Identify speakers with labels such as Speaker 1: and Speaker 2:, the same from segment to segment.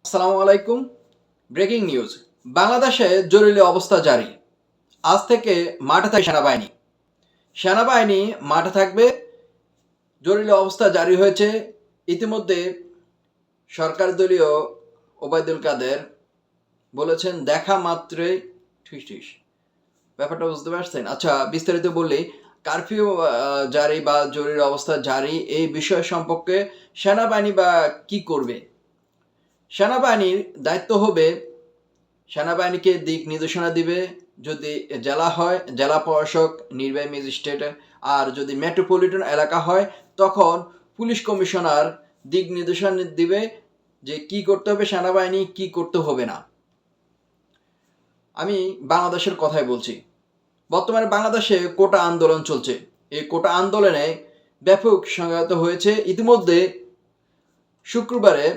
Speaker 1: আসসালামু আলাইকুম। Breaking news, বাংলাদেশে জরুরি অবস্থা জারি। আজ থেকে মাঠে থাকবে সেনাবাহিনী। সেনাবাহিনী মাঠে থাকবে। জরুরি অবস্থা জারি হয়েছে। ইতিমধ্যে সরকার দলীয় ওবায়দুল কাদের বলেছেন দেখা মাত্রই ঠিস ঠিস। ব্যাপারটা বুঝতে পারছেন? আচ্ছা, বিস্তারিত বললেই কারফিউ জারি বা জরুরি অবস্থা জারি এই বিষয় সম্পর্কে সেনাবাহিনী বা কি করবে? সেনাবাহিনীর দায়িত্ব হবে সেনাবাহিনীকে দিক নির্দেশনা দিবে। যদি জেলা হয় জেলা প্রশাসক, নির্বাহী ম্যাজিস্ট্রেট, আর যদি মেট্রোপলিটন এলাকা হয় তখন পুলিশ কমিশনার দিক নির্দেশনা দিবে যে কি করতে হবে সেনাবাহিনী, কি করতে হবে না। আমি বাংলাদেশের কথাই বলছি। বর্তমানে বাংলাদেশে কোটা আন্দোলন চলছে। এই কোটা আন্দোলনে ব্যাপক সংঘাত হয়েছে। ইতিমধ্যে শুক্রবারে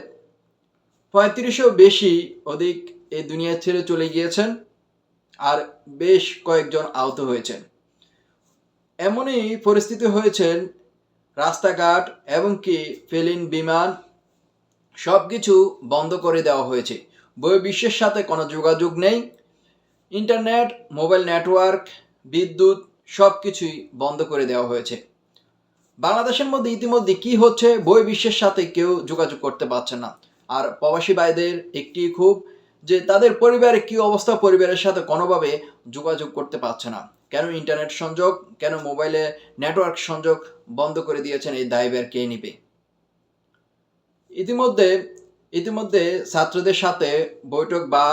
Speaker 1: ৩৫-এরও বেশি অধিক এই দুনিয়া ছেড়ে চলে গিয়েছেন, আর বেশ কয়েকজন আহত হয়েছেন। এমনই পরিস্থিতি হয়েছেন, রাস্তাঘাট এবং কি প্লেন বিমান সব কিছু বন্ধ করে দেওয়া হয়েছে। বহির্বিশ্বের সাথে কোনো যোগাযোগ নেই। ইন্টারনেট, মোবাইল নেটওয়ার্ক, বিদ্যুৎ সব কিছুই বন্ধ করে দেওয়া হয়েছে। বাংলাদেশের মধ্যে ইতিমধ্যে কি হচ্ছে, বহির্বিশ্বের সাথে কেউ যোগাযোগ করতে পারছে না। আর প্রবাসী ভাইদের একটি খুব যে তাদের পরিবারের কি অবস্থা, পরিবারের সাথে কোনোভাবে যোগাযোগ করতে পারছে না। কেন ইন্টারনেট সংযোগ, কেন মোবাইলে নেটওয়ার্ক সংযোগ বন্ধ করে দিয়েছেন, এই দায়ভার কে নিবে? ইতিমধ্যে ইতিমধ্যে ছাত্রদের সাথে বৈঠক বা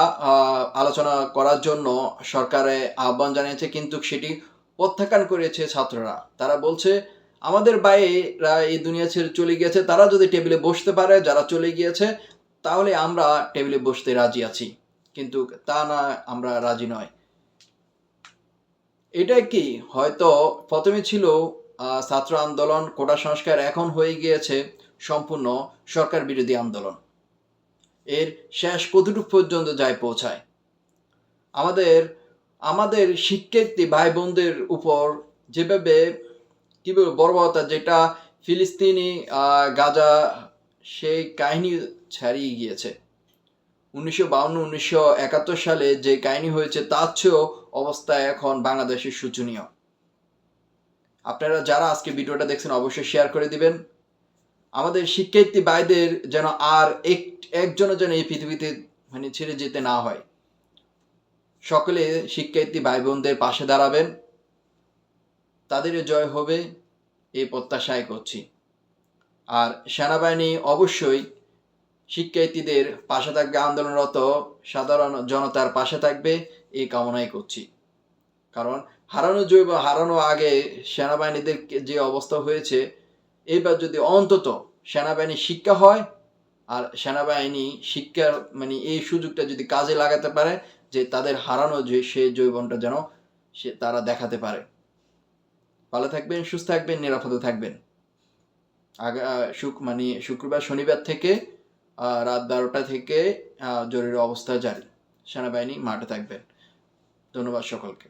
Speaker 1: আলোচনা করার জন্য সরকারে আহ্বান জানিয়েছে, কিন্তু সেটি প্রত্যাখ্যান করেছে ছাত্ররা। তারা বলছে আমাদের ভাইয়েরা এই দুনিয়া ছেড়ে চলে গিয়েছে, তারা যদি টেবিলে বসতে পারে, যারা চলে গিয়েছে, তাহলে আমরা টেবিলে বসতে রাজি আছি, কিন্তু তা না, আমরা রাজি নয়। এটা কি হয়তো প্রথমে ছিল ছাত্র আন্দোলন, কোটা সংস্কার, এখন হয়ে গিয়েছে সম্পূর্ণ সরকার বিরোধী আন্দোলন। এর শেষ কতটুকু পর্যন্ত যায় পৌঁছায়? আমাদের আমাদের শিক্ষার্থী ভাই বোনদের উপর যেভাবে কি বলবো বর্বরতা, যেটা ফিলিস্তিনি গাজা, সেই কাহিনী ছাড়িয়ে গিয়েছে। 1952-1971 সালে যে কাহিনী হয়েছে তার চেয়েও অবস্থা এখন বাংলাদেশের শোচনীয়। আপনারা যারা আজকে ভিডিওটা দেখছেন অবশ্যই শেয়ার করে দিবেন। আমাদের শিক্ষার্থী ভাইদের যেন আর একজনও যেন এই পৃথিবীতে ছেড়ে যেতে না হয়। সকলে শিক্ষার্থী ভাই বোনদের পাশে দাঁড়াবেন, তাদের জয় হবে এই প্রত্যাশাই করছি। আর সেনাবাহিনী অবশ্যই শিক্ষার্থীদের পাশে থাকবে, আন্দোলনরত সাধারণ জনতার পাশে থাকবে, এই কামনাই করছি। কারণ হারানো আগে সেনাবাহিনীদের যে অবস্থা হয়েছে, এবার যদি অন্তত সেনাবাহিনী শিক্ষা হয়, আর সেনাবাহিনী শিক্ষার এই সুযোগটা যদি কাজে লাগাতে পারে, যে তাদের হারানো যে সেই যৌবনটা যেন তারা দেখাতে পারে। ভালো থাকবেন, সুস্থ থাকবেন, নিরাপদে থাকবেন। শুক্রবার শনিবার থেকে রাত 12টা থেকে জরুরি অবস্থা জারি। সেনাবাহিনী মাঠে থাকবেন। ধন্যবাদ সকলকে।